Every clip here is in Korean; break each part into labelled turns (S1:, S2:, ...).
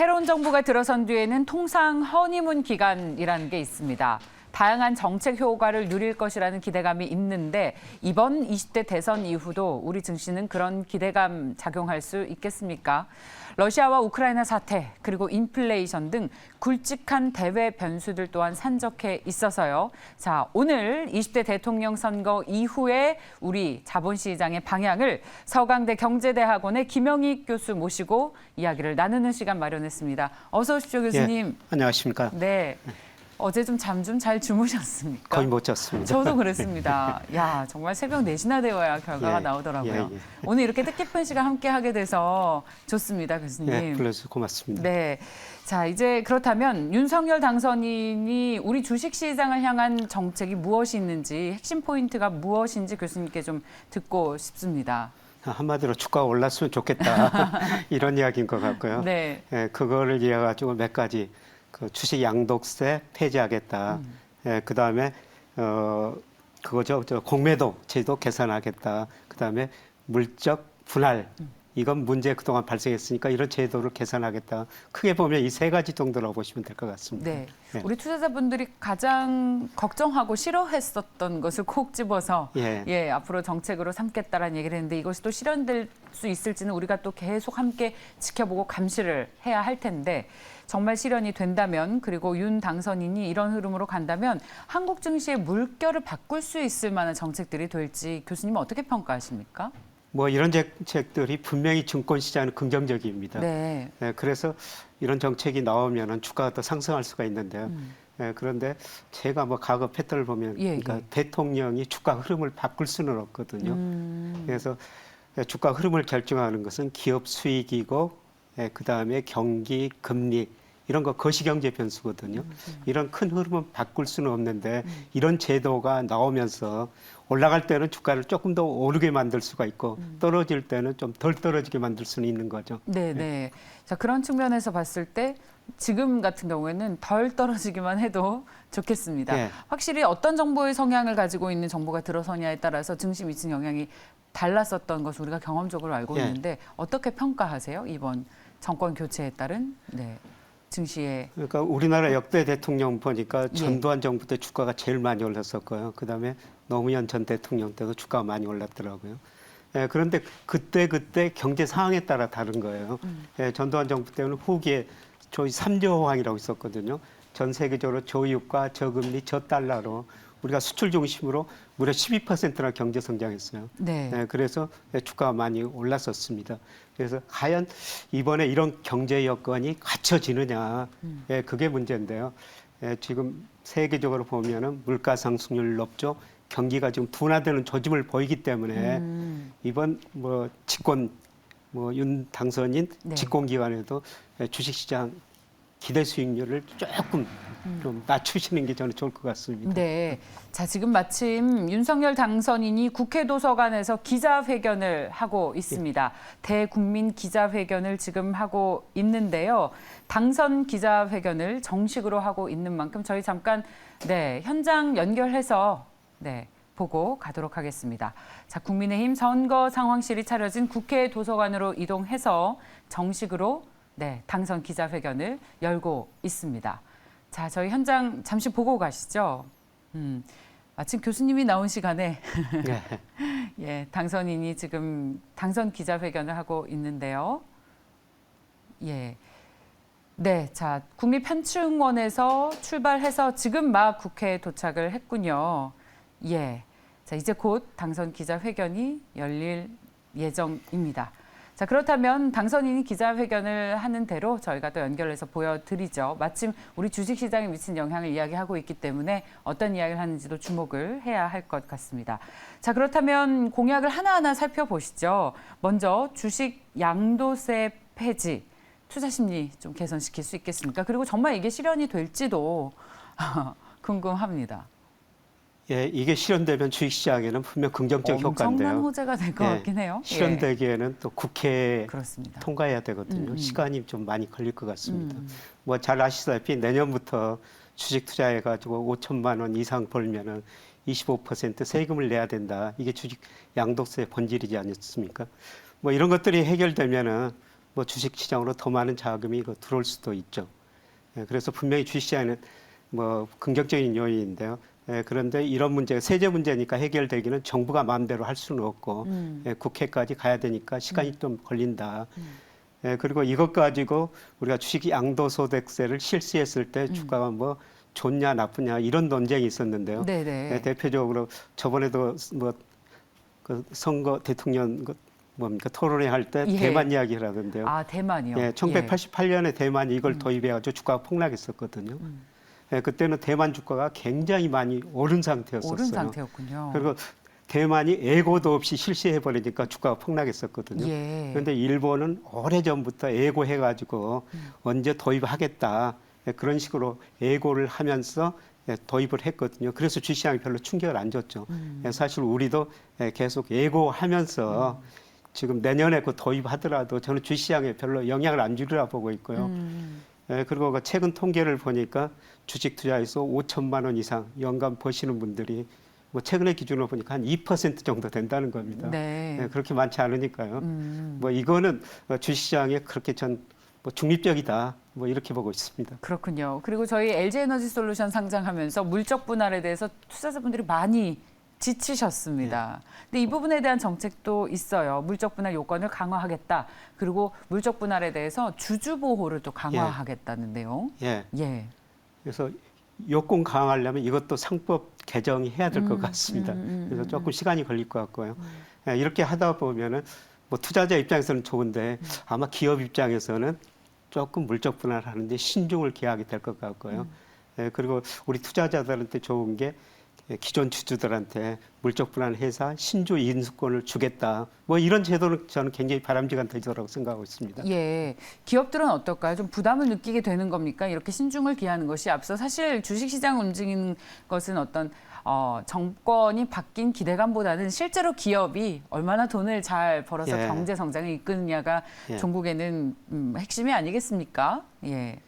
S1: 새로운 정부가 들어선 뒤에는 통상 허니문 기간이라는 게 있습니다. 다양한 정책 효과를 누릴 것이라는 기대감이 있는데 이번 20대 대선 이후도 우리 증시는 그런 기대감 작용할 수 있겠습니까? 러시아와 우크라이나 사태 그리고 인플레이션 등 굵직한 대외 변수들 또한 산적해 있어서요. 자, 오늘 20대 대통령 선거 이후에 우리 자본시장의 방향을 서강대 경제대학원의 김영익 교수 모시고 이야기를 나누는 시간 마련했습니다. 어서 오십시오, 교수님.
S2: 예, 안녕하십니까.
S1: 네. 어제 좀 잠 좀 잘 주무셨습니까?
S2: 거의 못 잤습니다.
S1: 저도 그랬습니다. 야, 정말 새벽 4시나 되어야 결과가
S2: 예,
S1: 나오더라고요.
S2: 예.
S1: 오늘 이렇게 뜻깊은 시간 함께 하게 돼서 좋습니다, 교수님.
S2: 예, 불러주셔서 고맙습니다.
S1: 네. 자, 이제 그렇다면 윤석열 당선인이 우리 주식시장을 향한 정책이 무엇이 있는지, 핵심 포인트가 무엇인지 교수님께 좀 듣고 싶습니다.
S2: 한마디로 주가가 올랐으면 좋겠다. 이런 이야기인 것 같고요.
S1: 네.
S2: 예, 그거를 이해 가지고 몇 가지 그 주식 양도세 폐지하겠다. 예, 그다음에 그거죠. 공매도 제도 개선하겠다. 그다음에 물적 분할. 이건 문제 그동안 발생했으니까 이런 제도를 개선하겠다. 크게 보면 이 세 가지 정도라고 보시면 될 것 같습니다.
S1: 네.
S2: 예.
S1: 우리 투자자분들이 가장 걱정하고 싫어했었던 것을 콕 집어서
S2: 예.
S1: 앞으로 정책으로 삼겠다라는 얘기를 했는데 이것이 또 실현될 수 있을지는 우리가 또 계속 함께 지켜보고 감시를 해야 할 텐데 정말 실현이 된다면 그리고 윤 당선인이 이런 흐름으로 간다면 한국 증시의 물결을 바꿀 수 있을 만한 정책들이 될지 교수님은 어떻게 평가하십니까?
S2: 뭐 이런 정책들이 분명히 증권시장은 긍정적입니다.
S1: 네.
S2: 네, 그래서 이런 정책이 나오면은 주가가 더 상승할 수가 있는데요. 네, 그런데 제가 뭐 과거 패턴을 보면 그러니까 대통령이 주가 흐름을 바꿀 수는 없거든요. 그래서 주가 흐름을 결정하는 것은 기업 수익이고 그다음에 경기, 금리 이런 거 거시경제 변수거든요. 이런 큰 흐름은 바꿀 수는 없는데 이런 제도가 나오면서 올라갈 때는 주가를 조금 더 오르게 만들 수가 있고 떨어질 때는 좀 덜 떨어지게 만들 수는 있는 거죠.
S1: 네, 네. 자, 그런 측면에서 봤을 때 지금 같은 경우에는 덜 떨어지기만 해도 좋겠습니다.
S2: 예.
S1: 확실히 어떤 정보의 성향을 가지고 있는 정보가 들어서냐에 따라서 증시 미친 영향이 달랐었던 것을 우리가 경험적으로 알고
S2: 예.
S1: 있는데 어떻게 평가하세요? 이번 정권 교체에 따른 증시의
S2: 그러니까 우리나라 역대 대통령 보니까 전두환 정부 때 주가가 제일 많이 올랐었고요. 그다음에 노무현 전 대통령 때도 주가가 많이 올랐더라고요. 그런데 그때 경제 상황에 따라 다른 거예요. 전두환 정부 때는 후기에 저희 3조 호황이라고 있었거든요. 전 세계적으로 저유가, 저금리, 저달러로 우리가 수출 중심으로 무려 12%나 경제 성장했어요.
S1: 네.
S2: 그래서 주가가 많이 올랐었습니다. 그래서 과연 이번에 이런 경제 여건이 갖춰지느냐, 그게 문제인데요. 지금 세계적으로 보면은 물가 상승률 높죠. 경기가 지금 둔화되는 조짐을 보이기 때문에 이번 윤 당선인 집권 기간에도 주식시장 기대 수익률을 조금 좀 낮추시는 게 저는 좋을 것 같습니다.
S1: 네. 자, 지금 마침 윤석열 당선인이 국회 도서관에서 기자회견을 하고 있습니다. 대국민 기자회견을 지금 하고 있는데요. 당선 기자회견을 정식으로 하고 있는 만큼 저희 잠깐 현장 연결해서 보고 가도록 하겠습니다. 자, 국민의힘 선거 상황실이 차려진 국회 도서관으로 이동해서 정식으로 당선 기자회견을 열고 있습니다. 자, 저희 현장 잠시 보고 가시죠. 마침 교수님이 나온 시간에 당선인이 지금 당선 기자회견을 하고 있는데요. 자, 국립현충원에서 출발해서 지금 막 국회에 도착을 했군요. 자, 이제 곧 당선 기자회견이 열릴 예정입니다. 자, 그렇다면 당선인이 기자회견을 하는 대로 저희가 또 연결해서 보여드리죠. 마침 우리 주식시장에 미친 영향을 이야기하고 있기 때문에 어떤 이야기를 하는지도 주목을 해야 할 것 같습니다. 자, 그렇다면 공약을 하나하나 살펴보시죠. 먼저 주식 양도세 폐지, 투자 심리 좀 개선시킬 수 있겠습니까? 그리고 정말 이게 실현이 될지도 궁금합니다.
S2: 이게 실현되면 주식시장에는 분명 긍정적 효과인데요.
S1: 엄청난 호재가 될 것 같긴 해요.
S2: 실현되기에는 또 국회에
S1: 그렇습니다.
S2: 통과해야 되거든요. 시간이 좀 많이 걸릴 것 같습니다. 뭐 잘 아시다시피 내년부터 주식 투자해가지고 5천만 원 이상 벌면은 25% 세금을 내야 된다. 이게 주식 양도세 본질이지 않습니까? 뭐 이런 것들이 해결되면은 뭐 주식시장으로 더 많은 자금이 들어올 수도 있죠. 예, 그래서 분명히 주식시장에는 뭐 긍정적인 요인인데요. 예, 그런데 이런 문제가 세제 문제니까 해결되기는 정부가 마음대로 할 수는 없고 예, 국회까지 가야 되니까 시간이 좀 걸린다. 예, 그리고 이것 가지고 우리가 주식 양도소득세를 실시했을 때 주가가 뭐 좋냐 나쁘냐 이런 논쟁이 있었는데요.
S1: 네네.
S2: 예, 대표적으로 저번에도 뭐 그 선거 대통령 뭡니까 토론회 할 때
S1: 예.
S2: 대만 이야기를 하던데요.
S1: 아, 대만이요.
S2: 예, 1988년에 대만이 이걸 도입해가지고 주가가 폭락했었거든요. 예, 그때는 대만 주가가 굉장히 많이 오른 상태였었어요.
S1: 오른 상태였군요.
S2: 그리고 대만이 예고도 없이 실시해버리니까 주가가 폭락했었거든요.
S1: 예.
S2: 그런데 일본은 오래전부터 예고해가지고 언제 도입하겠다. 예, 그런 식으로 예고를 하면서 예, 도입을 했거든요. 그래서 주시장이 별로 충격을 안 줬죠. 예, 사실 우리도 예, 계속 예고하면서 지금 내년에 그 도입하더라도 저는 주시장에 별로 영향을 안 주리라 보고 있고요. 예, 그리고 그 최근 통계를 보니까 주식 투자에서 5천만 원 이상 연간 버시는 분들이 뭐 최근의 기준으로 보니까 한 2% 정도 된다는 겁니다.
S1: 네.
S2: 예, 그렇게 많지 않으니까요. 뭐 이거는 주시장에 그렇게 전 뭐 중립적이다. 뭐 이렇게 보고 있습니다.
S1: 그렇군요. 그리고 저희 LG에너지솔루션 상장하면서 물적 분할에 대해서 투자자분들이 많이 지치셨습니다. 근데 이 부분에 대한 정책도 있어요. 물적 분할 요건을 강화하겠다. 그리고 물적 분할에 대해서 주주 보호를 또 강화하겠다는 내용.
S2: 예.
S1: 예.
S2: 그래서 요건 강화하려면 이것도 상법 개정이 해야 될 것 같습니다. 그래서 조금 시간이 걸릴 것 같고요. 예, 이렇게 하다 보면은 뭐 투자자 입장에서는 좋은데 아마 기업 입장에서는 조금 물적 분할하는데 신중을 기하게 될 것 같고요. 예, 그리고 우리 투자자들한테 좋은 게 기존 주주들한테 물적 분할 회사 신주 인수권을 주겠다. 뭐 이런 제도는 저는 굉장히 바람직한 제도라고 생각하고 있습니다.
S1: 예. 기업들은 어떨까요? 좀 부담을 느끼게 되는 겁니까? 이렇게 신중을 기하는 것이 앞서 사실 주식시장 움직이는 것은 어떤 정권이 바뀐 기대감보다는 실제로 기업이 얼마나 돈을 잘 벌어서
S2: 예.
S1: 경제 성장을 이끄느냐가
S2: 예.
S1: 종국에는 핵심이 아니겠습니까? 예.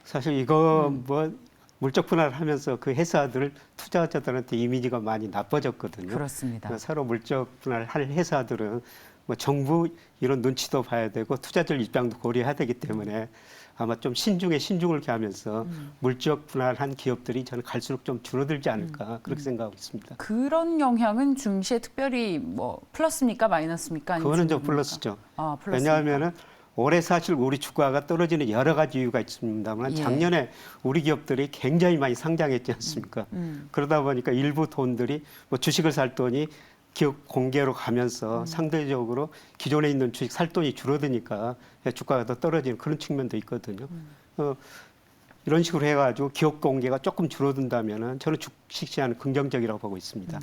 S2: 사실 이거 뭐 물적 분할하면서 그 회사들 투자자들한테 이미지가 많이 나빠졌거든요.
S1: 그렇습니다.
S2: 서로 물적 분할할 회사들은 뭐 정부 이런 눈치도 봐야 되고 투자자들 입장도 고려해야 되기 때문에 아마 좀 신중에 신중을 기하면서 물적 분할한 기업들이 저는 갈수록 좀 줄어들지 않을까 그렇게 생각하고 있습니다.
S1: 그런 영향은 증시에 특별히 뭐 플러스입니까 마이너스입니까? 아니면
S2: 그거는 좀
S1: 중립입니까?
S2: 플러스죠.
S1: 아, 플러스입니까?
S2: 왜냐하면은 올해 사실 우리 주가가 떨어지는 여러 가지 이유가 있습니다만
S1: 예.
S2: 작년에 우리 기업들이 굉장히 많이 상장했지 않습니까? 그러다 보니까 일부 돈들이 뭐 주식을 살 돈이 기업 공개로 가면서 상대적으로 기존에 있는 주식 살 돈이 줄어드니까 주가가 더 떨어지는 그런 측면도 있거든요. 이런 식으로 해가지고 기업 공개가 조금 줄어든다면은 저는 주식시장은 긍정적이라고 보고 있습니다.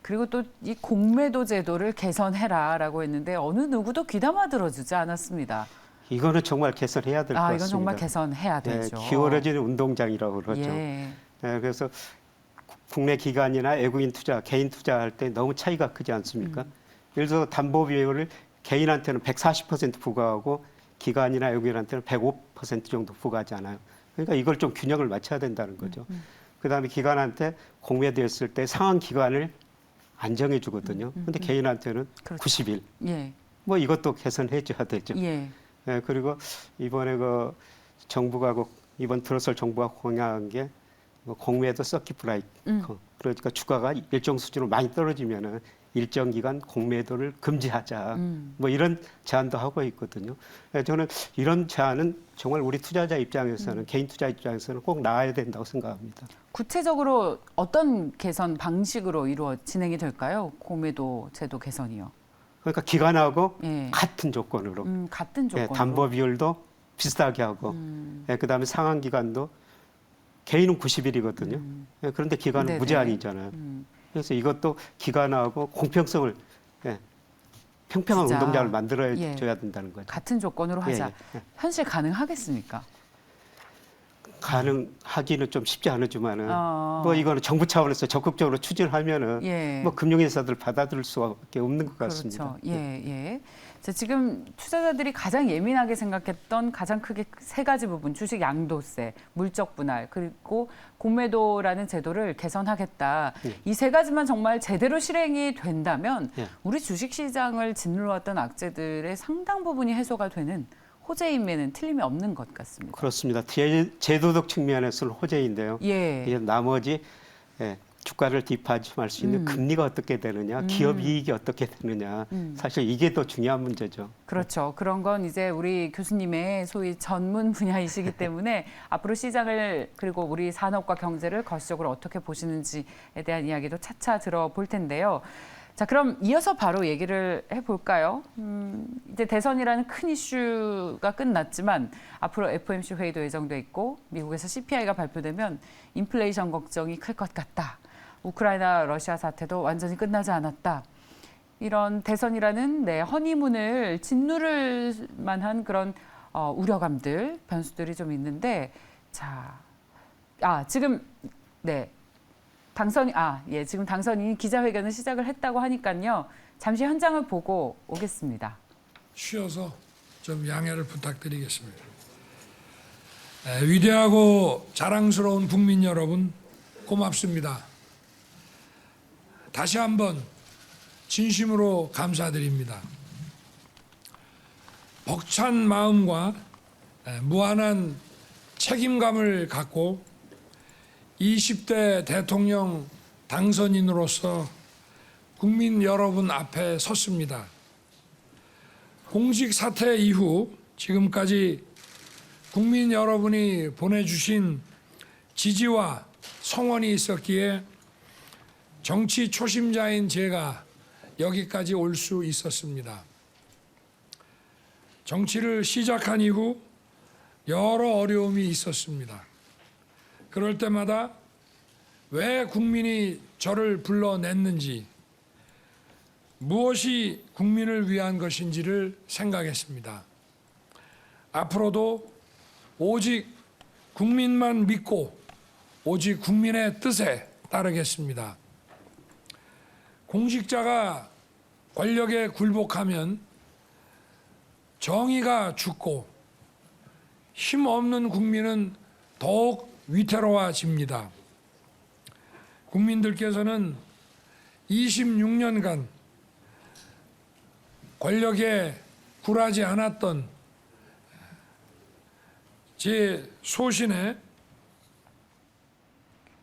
S1: 그리고 또 이 공매도 제도를 개선해라라고 했는데 어느 누구도 귀담아 들어주지 않았습니다.
S2: 이거는 정말 개선해야 될 것 같습니다.
S1: 이건 정말 개선해야 되죠.
S2: 기울어지는 운동장이라고 그러죠.
S1: 예.
S2: 그래서 국내 기관이나 외국인 투자, 개인 투자할 때 너무 차이가 크지 않습니까? 예를 들어서 담보 비율을 개인한테는 140% 부과하고 기관이나 외국인한테는 105% 정도 부과하잖아요. 그러니까 이걸 좀 균형을 맞춰야 된다는 거죠. 그다음에 기관한테 공매됐을 때 상한 기간을 안 정해주거든요. 근데 개인한테는
S1: 그렇죠.
S2: 90일.
S1: 예.
S2: 뭐 이것도 개선해줘야 되죠.
S1: 예.
S2: 예, 그리고 이번에 그 정부가 이번 들어설 정부가 공약한 게 뭐 공매도 서킷 브레이크. 그러니까 주가가 일정 수준으로 많이 떨어지면은 일정 기간 공매도를 금지하자. 뭐 이런 제안도 하고 있거든요. 예, 저는 이런 제안은 정말 우리 투자자 입장에서는 개인 투자 입장에서는 꼭 나와야 된다고 생각합니다.
S1: 구체적으로 어떤 개선 방식으로 진행이 될까요? 공매도 제도 개선이요.
S2: 그러니까 기관하고
S1: 예.
S2: 같은 조건으로
S1: 같은
S2: 예,
S1: 조건으로.
S2: 담보 비율도 비슷하게 하고 예, 그다음에 상한 기간도 개인은 90일이거든요. 예, 그런데 기관은
S1: 네네.
S2: 무제한이잖아요. 그래서 이것도 기관하고 공평성을 예, 평평한
S1: 진짜.
S2: 운동장을 만들어야
S1: 예.
S2: 줘야 된다는 거죠.
S1: 같은 조건으로 하자.
S2: 예, 예.
S1: 현실 가능하겠습니까?
S2: 가능하기는 좀 쉽지 않지만은
S1: 어.
S2: 이거는 정부 차원에서 적극적으로 추진하면은
S1: 예.
S2: 금융회사들 받아들일 수밖에 없는 것 같습니다.
S1: 그렇죠. 예, 예. 자, 지금 투자자들이 가장 예민하게 생각했던 가장 크게 세 가지 부분, 주식 양도세, 물적 분할, 그리고 공매도라는 제도를 개선하겠다.
S2: 예.
S1: 이 세 가지만 정말 제대로 실행이 된다면
S2: 예.
S1: 우리 주식 시장을 짓눌러왔던 악재들의 상당 부분이 해소가 되는 호재임에는 틀림이 없는 것 같습니다.
S2: 그렇습니다. 제도적 측면에서는 호재인데요.
S1: 예.
S2: 이게 나머지 주가를 뒷받침할 수 있는 금리가 어떻게 되느냐, 기업 이익이 어떻게 되느냐, 사실 이게 더 중요한 문제죠.
S1: 그렇죠. 그런 건 이제 우리 교수님의 소위 전문 분야이시기 때문에 앞으로 시장을 그리고 우리 산업과 경제를 거시적으로 어떻게 보시는지에 대한 이야기도 차차 들어볼 텐데요. 자, 그럼 이어서 바로 얘기를 해볼까요? 이제 대선이라는 큰 이슈가 끝났지만 앞으로 FOMC 회의도 예정돼 있고 미국에서 CPI가 발표되면 인플레이션 걱정이 클 것 같다. 우크라이나 러시아 사태도 완전히 끝나지 않았다. 이런 대선이라는 허니문을 짓누를 만한 그런 우려감들, 변수들이 좀 있는데, 자, 지금 지금 당선인이 기자회견을 시작을 했다고 하니까요. 잠시 현장을 보고 오겠습니다.
S3: 쉬어서 좀 양해를 부탁드리겠습니다. 위대하고 자랑스러운 국민 여러분, 고맙습니다. 다시 한번 진심으로 감사드립니다. 벅찬 마음과 무한한 책임감을 갖고 20대 대통령 당선인으로서 국민 여러분 앞에 섰습니다. 공직 사퇴 이후 지금까지 국민 여러분이 보내주신 지지와 성원이 있었기에 정치 초심자인 제가 여기까지 올 수 있었습니다. 정치를 시작한 이후 여러 어려움이 있었습니다. 그럴 때마다 왜 국민이 저를 불러냈는지, 무엇이 국민을 위한 것인지를 생각했습니다. 앞으로도 오직 국민만 믿고 오직 국민의 뜻에 따르겠습니다. 공직자가 권력에 굴복하면 정의가 죽고 힘없는 국민은 더욱 위태로워집니다. 국민들께서는 26년간 권력에 굴하지 않았던 제 소신에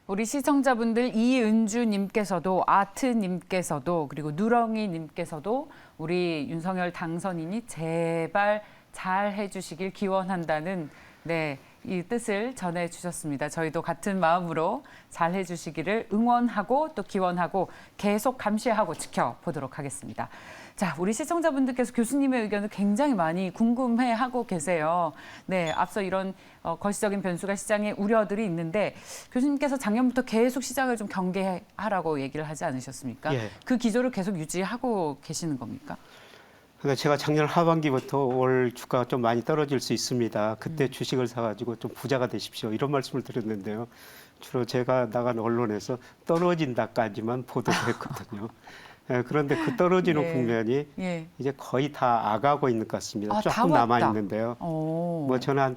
S1: 우리 시청자분들 이은주님께서도 아트님께서도 그리고 누렁이님께서도 우리 윤석열 당선인이 제발 잘 해주시길 기원한다는 이 뜻을 전해주셨습니다. 저희도 같은 마음으로 잘 해주시기를 응원하고 또 기원하고 계속 감시하고 지켜보도록 하겠습니다. 자, 우리 시청자분들께서 교수님의 의견을 굉장히 많이 궁금해하고 계세요. 앞서 이런 거시적인 변수가 시장에 우려들이 있는데 교수님께서 작년부터 계속 시장을 좀 경계하라고 얘기를 하지 않으셨습니까?
S2: 예.
S1: 그 기조를 계속 유지하고 계시는 겁니까?
S2: 그러니까 제가 작년 하반기부터 올 주가가 좀 많이 떨어질 수 있습니다. 그때 주식을 사가지고 좀 부자가 되십시오. 이런 말씀을 드렸는데요. 주로 제가 나간 언론에서 떨어진다까지만 보도했거든요. 그런데 그 떨어지는 국면이 이제 거의 다 아가고 있는 것 같습니다. 조금 남아 있는데요. 뭐 저는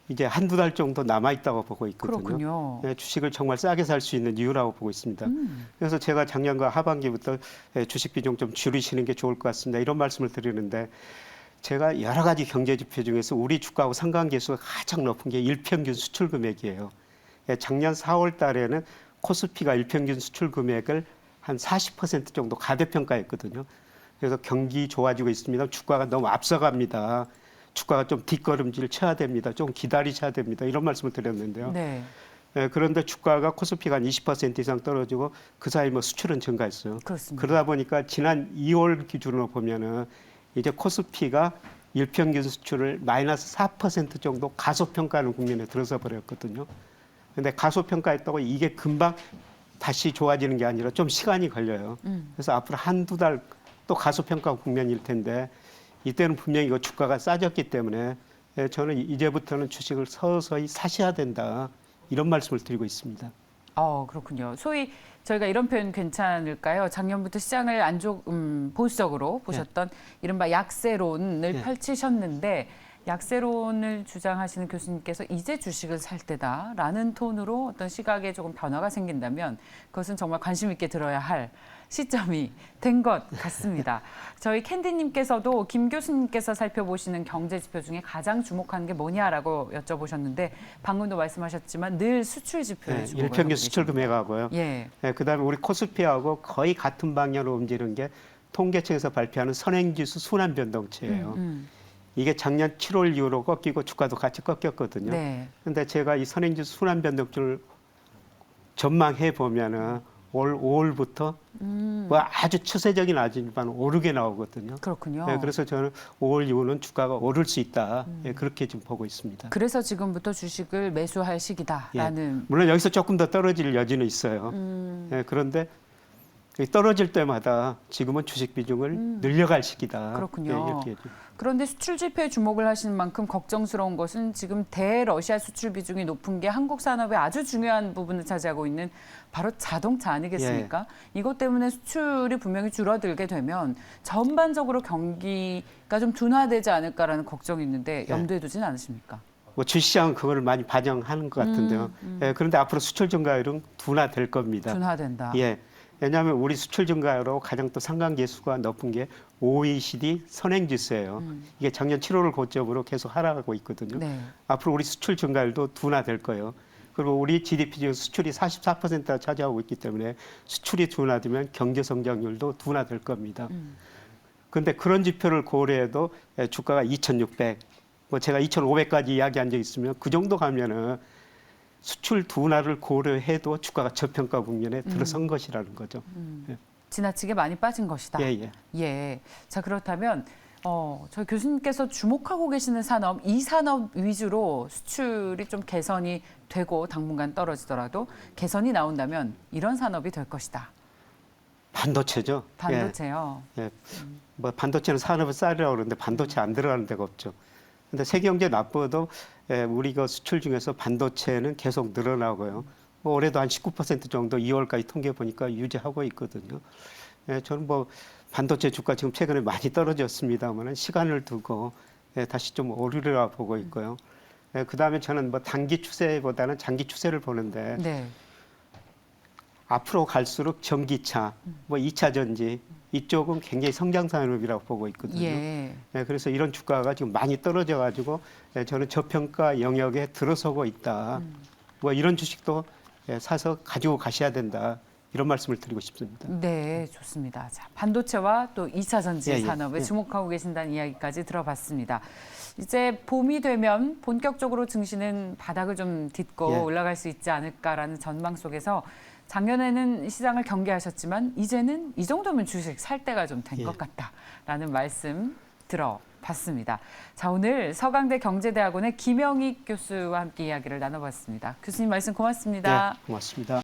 S2: 이제 한두 달 정도 남아 있다고 보고 있거든요.
S1: 그렇군요.
S2: 주식을 정말 싸게 살 수 있는 이유라고 보고 있습니다. 그래서 제가 작년과 하반기부터 주식 비중 좀 줄이시는 게 좋을 것 같습니다. 이런 말씀을 드리는데 제가 여러 가지 경제 지표 중에서 우리 주가하고 상관계수가 가장 높은 게 일평균 수출 금액이에요. 작년 4월 달에는 코스피가 일평균 수출 금액을 한 40% 정도 가대평가했거든요. 그래서 경기 좋아지고 있습니다. 주가가 너무 앞서갑니다. 주가가 좀 뒷걸음질 쳐야 됩니다. 좀 기다리셔야 됩니다. 이런 말씀을 드렸는데요. 그런데 주가가 코스피가 한 20% 이상 떨어지고 그 사이 뭐 수출은 증가했어요.
S1: 그렇습니다.
S2: 그러다 보니까 지난 2월 기준으로 보면은 이제 코스피가 일평균 수출을 마이너스 4% 정도 가소평가하는 국면에 들어서 버렸거든요. 그런데 가소평가했다고 이게 금방 다시 좋아지는 게 아니라 좀 시간이 걸려요. 그래서 앞으로 한두 달 또 가소평가 국면일 텐데 이때는 분명히 이거 주가가 싸졌기 때문에 저는 이제부터는 주식을 서서히 사셔야 된다. 이런 말씀을 드리고 있습니다.
S1: 그렇군요. 소위 저희가 이런 표현 괜찮을까요? 작년부터 시장을 보수적으로 보셨던 이른바 약세론을 펼치셨는데 약세론을 주장하시는 교수님께서 이제 주식을 살 때다라는 톤으로 어떤 시각에 조금 변화가 생긴다면 그것은 정말 관심 있게 들어야 할 시점이 된 것 같습니다. 저희 캔디님께서도 김 교수님께서 살펴보시는 경제 지표 중에 가장 주목하는 게 뭐냐라고 여쭤보셨는데 방금도 말씀하셨지만 늘 수출 지표에
S2: 네,
S1: 주목을
S2: 일평균
S1: 하고
S2: 수출
S1: 계십니다.
S2: 금액하고요.
S1: 예.
S2: 네, 그다음에 우리 코스피하고 거의 같은 방향으로 움직이는 게 통계청에서 발표하는 선행지수 순환 변동치예요. 이게 작년 7월 이후로 꺾이고 주가도 같이 꺾였거든요.
S1: 네.
S2: 근데 제가 이 선행지수 순환 변동치를 전망해 보면은 올 5월부터 뭐 아주 추세적인 아지만 오르게 나오거든요.
S1: 그렇군요.
S2: 네, 그래서 저는 5월 이후는 주가가 오를 수 있다. 예, 그렇게 지금 보고 있습니다.
S1: 그래서 지금부터 주식을 매수할 시기다라는.
S2: 물론 여기서 조금 더 떨어질 여지는 있어요. 예, 그런데 떨어질 때마다 지금은 주식 비중을 늘려갈 시기다.
S1: 그렇군요.
S2: 예, 이렇게 얘기해요.
S1: 그런데 수출 지표에 주목을 하시는 만큼 걱정스러운 것은 지금 대러시아 수출 비중이 높은 게 한국 산업의 아주 중요한 부분을 차지하고 있는 바로 자동차 아니겠습니까? 이것 때문에 수출이 분명히 줄어들게 되면 전반적으로 경기가 좀 둔화되지 않을까라는 걱정이 있는데 염두에 두진 않으십니까?
S2: 뭐 주시장은 그걸 많이 반영하는 것 같은데요. 예, 그런데 앞으로 수출 증가율은 둔화될 겁니다.
S1: 둔화된다.
S2: 예. 왜냐하면 우리 수출 증가율로 가장 또 상관계수가 높은 게 OECD 선행지수예요. 이게 작년 7월을 고점으로 계속 하락하고 있거든요.
S1: 네.
S2: 앞으로 우리 수출 증가율도 둔화될 거예요. 그리고 우리 GDP 중 수출이 44%를 차지하고 있기 때문에 수출이 둔화되면 경제 성장률도 둔화될 겁니다. 그런데 그런 지표를 고려해도 주가가 2,600, 뭐 제가 2,500까지 이야기한 적 있으면 그 정도 가면은 수출 둔화를 고려해도 주가가 저평가 국면에 들어선 것이라는 거죠.
S1: 지나치게 많이 빠진 것이다.
S2: 예, 예.
S1: 예. 자, 그렇다면 저희 교수님께서 주목하고 계시는 산업, 이 산업 위주로 수출이 좀 개선이 되고 당분간 떨어지더라도 개선이 나온다면 이런 산업이 될 것이다.
S2: 반도체죠.
S1: 반도체요.
S2: 예. 뭐 반도체는 산업을 쌓으려고 그러는데 반도체 안 들어가는 데가 없죠. 근데 세계 경제 나빠도 우리가 수출 중에서 반도체는 계속 늘어나고요. 뭐 올해도 한 19% 정도 2월까지 통계 보니까 유지하고 있거든요. 예, 저는 뭐 반도체 주가 지금 최근에 많이 떨어졌습니다만 시간을 두고 다시 좀 오르리라 보고 있고요. 그다음에 저는 뭐 단기 추세보다는 장기 추세를 보는데
S1: 네.
S2: 앞으로 갈수록 전기차, 뭐 2차 전지 이쪽은 굉장히 성장 산업이라고 보고 있거든요.
S1: 예.
S2: 그래서 이런 주가가 지금 많이 떨어져 가지고 저는 저평가 영역에 들어서고 있다. 뭐 이런 주식도 사서 가지고 가셔야 된다. 이런 말씀을 드리고 싶습니다.
S1: 네, 좋습니다. 자, 반도체와 또 2차 전지
S2: 예, 예,
S1: 산업에
S2: 예.
S1: 주목하고 계신다는 이야기까지 들어봤습니다. 이제 봄이 되면 본격적으로 증시는 바닥을 좀 딛고
S2: 예.
S1: 올라갈 수 있지 않을까라는 전망 속에서 작년에는 시장을 경계하셨지만 이제는 이 정도면 주식 살 때가 좀 된 것
S2: 예.
S1: 같다라는 말씀 들어봤습니다. 자, 오늘 서강대 경제대학원의 김영익 교수와 함께 이야기를 나눠봤습니다. 교수님 말씀 고맙습니다.
S2: 네, 고맙습니다.